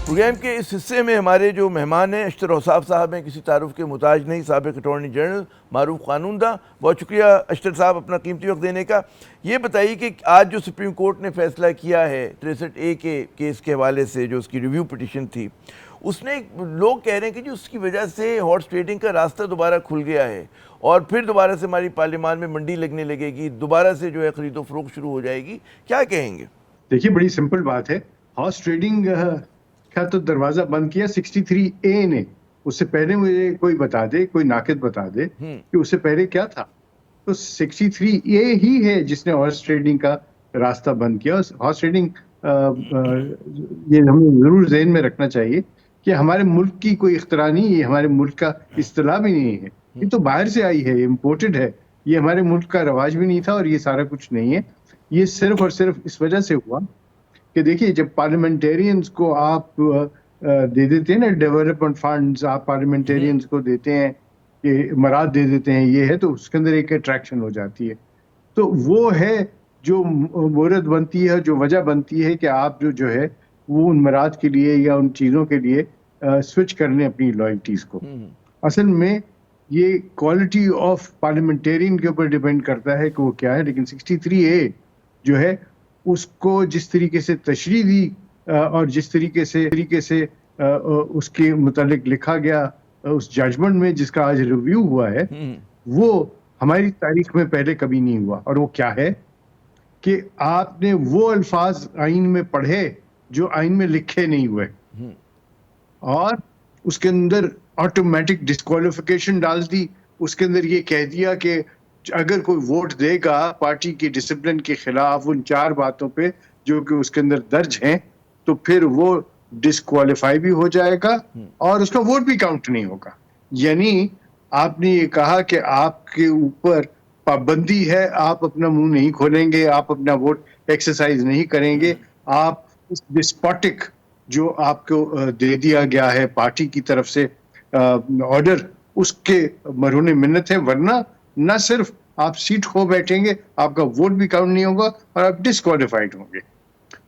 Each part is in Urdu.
پروگرام کے اس حصے میں ہمارے جو مہمان ہیں اشتر اوصاف صاحب ہیں، کسی تعارف کے محتاج نہیں، سابق اٹارنی جنرل، معروف قانون داں۔ بہت شکریہ اشتر صاحب اپنا قیمتی وقت دینے کا۔ یہ بتائیے کہ آج جو سپریم کورٹ نے فیصلہ کیا ہے 63A کے کیس کے حوالے سے، جو اس کی ریویو پٹیشن تھی، اس نے لوگ کہہ رہے ہیں کہ جی اس کی وجہ سے ہارس ٹریڈنگ کا راستہ دوبارہ کھل گیا ہے اور پھر دوبارہ سے ہماری پارلیمان میں منڈی لگنے لگے گی، دوبارہ سے جو ہے خرید و فروخت شروع ہو جائے گی۔ کیا کہیں گے؟ دیکھیے بڑی سمپل بات ہے، ہارس ٹریڈنگ کا تو دروازہ بند کیا 63A نے۔ اس سے پہلے مجھے کوئی بتا دے، کوئی ناقد بتا دے کہ اس سے پہلے کیا تھا۔ تو 63A ہی ہے جس نے ہارس ٹریڈنگ کا راستہ بند کیا۔ ہارس ٹریڈنگ یہ ہمیں ضرور ذہن میں رکھنا چاہیے کہ ہمارے ملک کی کوئی اختراع نہیں، یہ ہمارے ملک کا اصطلاح بھی نہیں ہے، یہ تو باہر سے آئی ہے، امپورٹڈ ہے، یہ ہمارے ملک کا رواج بھی نہیں تھا اور یہ سارا کچھ نہیں ہے۔ یہ صرف اور صرف اس وجہ سے ہوا کہ دیکھیے جب پارلیمنٹیرینز کو آپ دے دیتے ہیں نا ڈیولپمنٹ فنڈز، آپ پارلیمنٹیرینز کو دیتے ہیں کہ مراد دے دیتے ہیں، یہ ہے تو اس کے اندر ایک اٹریکشن ہو جاتی ہے۔ تو وہ ہے جو مورد بنتی ہے، جو وجہ بنتی ہے کہ آپ جو ہے وہ ان مراد کے لیے یا ان چیزوں کے لیے سوئچ کرنے اپنی لائلٹیز کو۔ اصل میں یہ کوالٹی آف پارلیمنٹیرین کے اوپر ڈیپینڈ کرتا ہے کہ وہ کیا ہے، لیکن 63A جو ہے اس کو جس طریقے سے تشریح دی اور جس طریقے سے اس کے متعلق لکھا گیا اس ججمنٹ میں، جس کا آج ریویو ہوا ہے، وہ ہماری تاریخ میں پہلے کبھی نہیں ہوا۔ اور وہ کیا ہے کہ آپ نے وہ الفاظ آئین میں پڑھے جو آئین میں لکھے نہیں ہوئے، اور اس کے اندر آٹومیٹک ڈسکوالیفیکیشن ڈال دی۔ اس کے اندر یہ کہہ دیا کہ اگر کوئی ووٹ دے گا پارٹی کی ڈسپلن کے خلاف ان 4 باتوں پہ جو کہ اس کے اندر درج ہیں، تو پھر وہ ڈسکوالیفائی بھی ہو جائے گا اور اس کا ووٹ بھی کاؤنٹ نہیں ہوگا۔ یعنی آپ نے یہ کہا کہ آپ کے اوپر پابندی ہے، آپ اپنا منہ نہیں کھولیں گے، آپ اپنا ووٹ ایکسرسائز نہیں کریں گے، آپ اس ڈسپوٹک جو آپ کو دے دیا گیا ہے پارٹی کی طرف سے آرڈر، اس کے مرہون منت ہیں، ورنہ نہ صرف آپ سیٹ کھو بیٹھیں گے، آپ کا ووٹ بھی کاؤنٹ نہیں ہوگا اور آپ ڈسکوالیفائڈ ہوں گے۔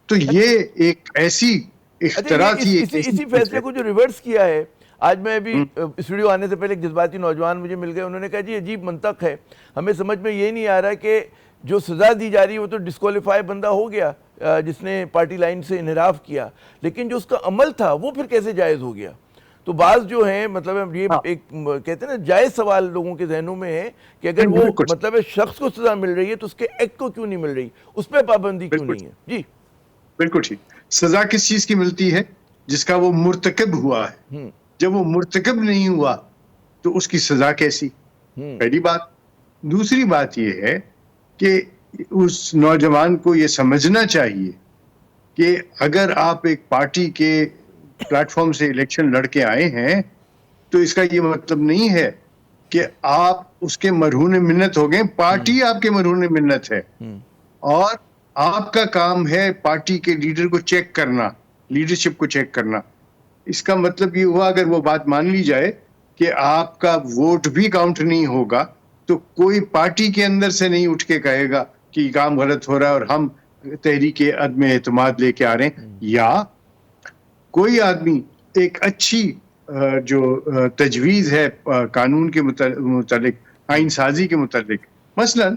تو یہ ایک ایسی اختراع تھی، اسی فیصلے کو جو ریورس کیا ہے، آج میں ابھی اس ویڈیو آنے سے پہلے ایک جذباتی نوجوان مجھے مل گئے، انہوں نے کہا جی عجیب منطق ہے، ہمیں سمجھ میں یہ نہیں آ رہا کہ جو سزا دی جا رہی ہے وہ تو ڈسکوالیفائی بندہ ہو گیا جس نے پارٹی لائن سے انحراف کیا، لیکن جو اس کا عمل تھا وہ پھر کیسے جائز ہو گیا؟ تو بعض جو ہیں مطلب یہ ایک کہتے ہیں نا جائز سوال لوگوں کے ذہنوں میں ہے کہ اگر وہ مطلب شخص کو سزا مل رہی ہے تو اس کے ایکٹ کو کیوں نہیں مل رہی، اس پہ پابندی کیوں نہیں ہے؟ جی بالکل ٹھیک۔ سزا کس چیز کی ملتی ہے؟ جس کا وہ مرتکب ہوا ہے۔ جب وہ مرتکب نہیں ہوا تو اس کی سزا کیسی؟ پہلی بات۔ دوسری بات یہ ہے کہ اس نوجوان کو یہ سمجھنا چاہیے کہ اگر آپ ایک پارٹی کے پلیٹ فارم سے الیکشن لڑ کے آئے ہیں تو اس کا یہ مطلب نہیں ہے کہ آپ اس کے مرہون منت ہو گئے۔ پارٹی آپ کے مرہون منت ہے اور آپ کا کام ہے پارٹی کے لیڈر کو چیک کرنا، لیڈرشپ کو چیک کرنا۔ اس کا مطلب یہ ہوا اگر وہ بات مان لی جائے کہ آپ کا ووٹ بھی کاؤنٹ نہیں ہوگا تو کوئی پارٹی کے اندر سے نہیں اٹھ کے کہے گا کہ یہ کام غلط ہو رہا ہے اور ہم تحریک عدم اعتماد لے کے آ رہے ہیں۔ یا کوئی آدمی ایک اچھی جو تجویز ہے قانون کے متعلق، آئین سازی کے متعلق، مثلا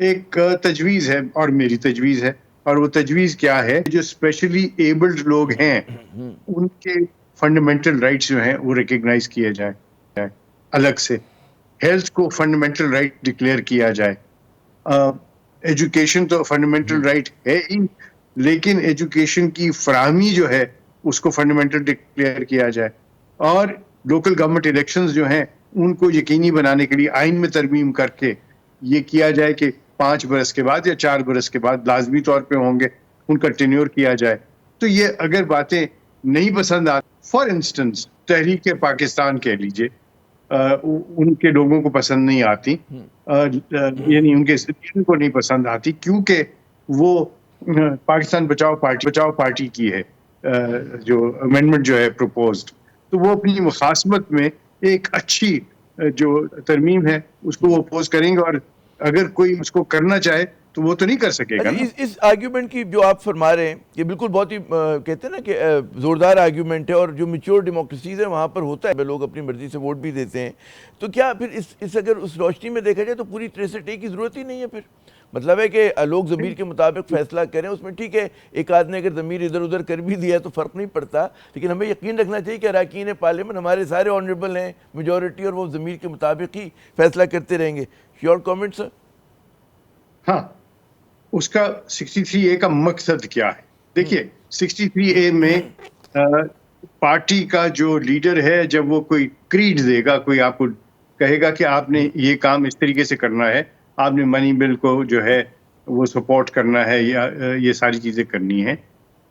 ایک تجویز ہے اور میری تجویز ہے، اور وہ تجویز کیا ہے؟ جو اسپیشلی ایبلڈ لوگ ہیں ان کے فنڈامنٹل رائٹس جو ہیں وہ ریکگنائز کیے جائے، الگ سے ہیلتھ کو فنڈامنٹل رائٹ ڈکلیئر کیا جائے۔ ایجوکیشن تو فنڈامنٹل رائٹ ہے ہی، لیکن ایجوکیشن کی فراہمی جو ہے اس کو فنڈامنٹل ڈکلیئر کیا جائے، اور لوکل گورنمنٹ الیکشنز جو ہیں ان کو یقینی بنانے کے لیے آئین میں ترمیم کر کے یہ کیا جائے کہ 5 برس کے بعد یا 4 برس کے بعد لازمی طور پہ ہوں گے، ان کا ٹینیور کیا جائے۔ تو یہ اگر باتیں نہیں پسند آتی، فار انسٹنس تحریک پاکستان کہہ لیجئے، ان کے لوگوں کو پسند نہیں آتی، یعنی ان کے سٹیزن کو نہیں پسند آتی، کیونکہ وہ پاکستان بچاؤ پارٹی کی ہے جو امینڈمنٹ جو ہے پروپوزڈ، تو وہ اپنی مخاصمت میں ایک اچھی جو ترمیم ہے اس کو وہ اپوز کریں گے، اور اگر کوئی اس کو کرنا چاہے تو وہ تو نہیں کر سکے گا نا. اس آرگیومنٹ کی جو آپ فرما رہے ہیں یہ بالکل بہت ہی کہتے ہیں نا کہ زوردار آرگیومنٹ ہے، اور جو میچور ڈیموکریسیز ہیں وہاں پر ہوتا ہے لوگ اپنی مرضی سے ووٹ بھی دیتے ہیں. تو کیا پھر اس اگر اس روشنی میں دیکھا جائے تو پوری ٹریسٹ کی ضرورت ہی نہیں ہے؟ پھر مطلب ہے کہ لوگ ضمیر کے مطابق فیصلہ کریں، اس میں ٹھیک ہے ایک آدمی نے اگر ضمیر ادھر ادھر کر بھی دیا تو فرق نہیں پڑتا، لیکن ہمیں یقین رکھنا چاہیے کہ اراکین پارلیمنٹ ہمارے سارے آنریبل ہیں میجورٹی، اور وہ ضمیر کے مطابق ہی فیصلہ کرتے رہیں گے. یور کامنٹ سر؟ ہاں، اس کا 63A کا مقصد کیا ہے؟ دیکھیے 63A میں پارٹی کا جو لیڈر ہے جب وہ کوئی کریڈ دے گا، کوئی آپ کو کہے گا کہ آپ نے یہ کام اس طریقے سے کرنا ہے، آپ نے منی بل کو جو ہے وہ سپورٹ کرنا ہے یا یہ ساری چیزیں کرنی ہیں،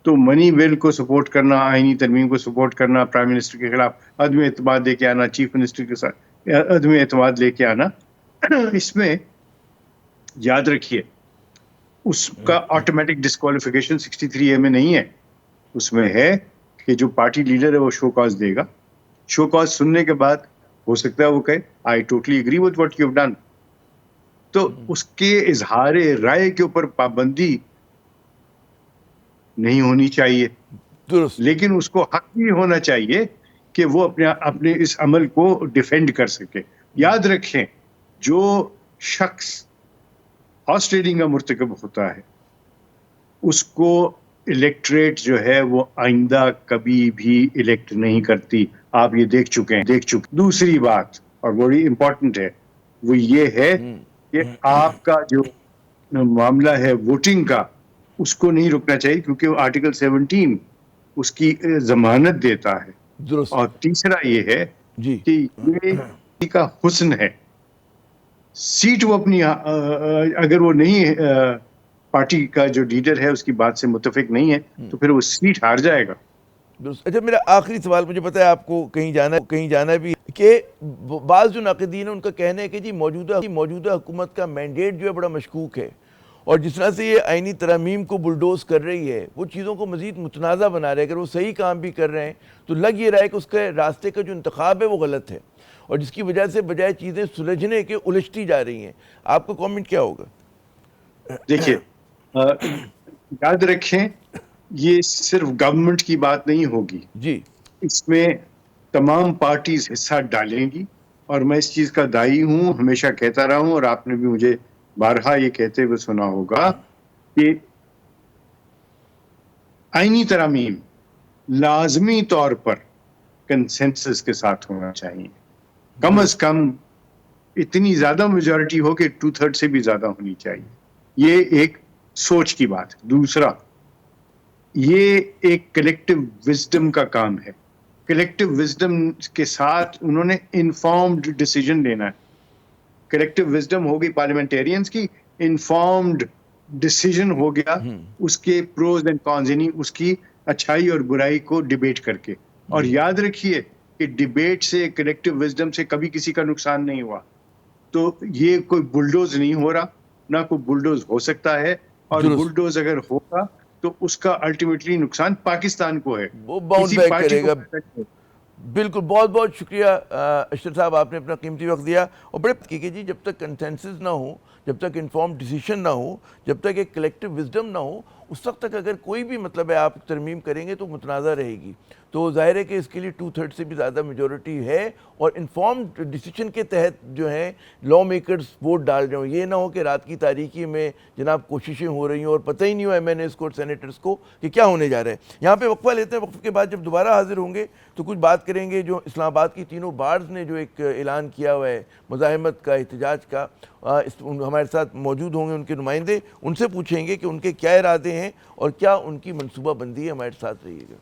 تو منی بل کو سپورٹ کرنا، آئینی ترمیم کو سپورٹ کرنا، پرائم منسٹر کے خلاف عدم اعتماد لے کے آنا، چیف منسٹر کے ساتھ عدم اعتماد لے کے آنا، اس میں یاد رکھیے اس کا آٹومیٹک ڈسکوالیفیکیشن 63A میں نہیں ہے. اس میں ہے کہ جو پارٹی لیڈر ہے وہ شو کاز دے گا، شو کاز سننے کے بعد ہو سکتا ہے وہ کہے I totally agree with what you have done, تو اس کے اظہار رائے کے اوپر پابندی نہیں ہونی چاہیے، درست. لیکن اس کو حق بھی ہونا چاہیے کہ وہ اپنے اس عمل کو ڈیفینڈ کر سکے. یاد رکھیں جو شخص ہارس ٹریڈنگ کا مرتکب ہوتا ہے اس کو الیکٹریٹ جو ہے وہ آئندہ کبھی بھی الیکٹ نہیں کرتی. آپ یہ دیکھ چکے ہیں. دوسری بات اور بڑی امپورٹنٹ ہے وہ یہ ہے کہ آپ کا جو معاملہ ہے ووٹنگ کا اس کو نہیں رکنا چاہیے، کیونکہ وہ آرٹیکل 17 اس کی ضمانت دیتا ہے. درست. اور تیسرا یہ ہے جی کہ یہ کا حسن ہے، سیٹ وہ اپنی اگر وہ نہیں پارٹی کا جو لیڈر ہے اس کی بات سے متفق نہیں ہے تو پھر وہ سیٹ ہار جائے گا. اچھا، میرا آخری سوال، مجھے پتا ہے آپ کو کہیں جانا بھی، کہ بعض جو ناقدین ہیں ان کا کہنا ہے کہ جی موجودہ حکومت کا مینڈیٹ جو ہے بڑا مشکوک ہے، اور جس طرح سے یہ آئینی ترامیم کو بلڈوز کر رہی ہے وہ چیزوں کو مزید متنازع بنا رہے ہیں. اگر وہ صحیح کام بھی کر رہے ہیں تو لگ یہ رہا ہے کہ اس کے راستے کا جو انتخاب ہے وہ غلط ہے، اور جس کی وجہ سے بجائے چیزیں سلجھنے کے الجھتی جا رہی ہیں. آپ کا کامنٹ کیا ہوگا؟ دیکھیے یاد رکھیں یہ صرف گورنمنٹ کی بات نہیں ہوگی، جی اس میں تمام پارٹیز حصہ ڈالیں گی، اور میں اس چیز کا دائی ہوں، ہمیشہ کہتا رہا ہوں، اور آپ نے بھی مجھے بارہا یہ کہتے ہوئے سنا ہوگا کہ آئینی ترامیم لازمی طور پر کنسنسس کے ساتھ ہونا چاہیے. کم از کم اتنی زیادہ میجورٹی ہو کہ 2/3 سے بھی زیادہ ہونی چاہیے. یہ ایک سوچ کی بات. دوسرا، یہ ایک کلیکٹیو وزڈم کا کام ہے. کلیکٹیو وزڈم کے ساتھ انہوں نے انفارمڈ ڈیسیجن لینا ہے. کلیکٹیو وزڈم ہوگی پارلیمنٹیرینز کی، انفارمڈ ڈیسیجن ہو گیا اس کے پروز اینڈ کونز، یعنی اس کی اچھائی اور برائی کو ڈیبیٹ کر کے. اور یاد رکھیے کہ ڈیبیٹ سے، کلیکٹیو وزڈم سے کبھی کسی کا نقصان نہیں ہوا. تو یہ کوئی بلڈوز نہیں ہو رہا، نہ کوئی بلڈوز ہو سکتا ہے، اور بلڈوز اگر ہوگا تو اس کا الٹیمیٹلی نقصان پاکستان کو ہے، وہ باؤنڈ کسی بیک پارٹی کرے گا. کو. بالکل، بہت بہت شکریہ اشرف صاحب، آپ نے اپنا قیمتی وقت دیا. اور بڑے کہ جی جب تک کنسنسس نہ ہو، جب تک انفارم ڈیسیشن نہ ہو، جب تک ایک کلیکٹیو وزڈم نہ ہو، اس وقت تک اگر کوئی بھی مطلب ہے آپ ترمیم کریں گے تو متنازع رہے گی. تو ظاہر ہے کہ اس کے لیے 2/3 سے بھی زیادہ میجورٹی ہے، اور انفارمڈ ڈیسیشن کے تحت جو ہیں لا میکرز ووٹ ڈال رہے ہوں. یہ نہ ہو کہ رات کی تاریکی میں جناب کوششیں ہو رہی ہوں اور پتہ ہی نہیں ہو MNAs کو اور سینیٹرز کو کہ کیا ہونے جا رہا ہے. یہاں پہ وقفہ لیتے ہیں، وقفے کے بعد جب دوبارہ حاضر ہوں گے تو کچھ بات کریں گے جو اسلام آباد کی تینوں بارز نے جو ایک اعلان کیا ہوا ہے مزاحمت کا، احتجاج کا. ہمارے ساتھ موجود ہوں گے ان کے نمائندے، ان سے پوچھیں گے کہ ان کے کیا ارادے ہیں اور کیا ان کی منصوبہ بندی ہے. ہمارے ساتھ رہیے گا.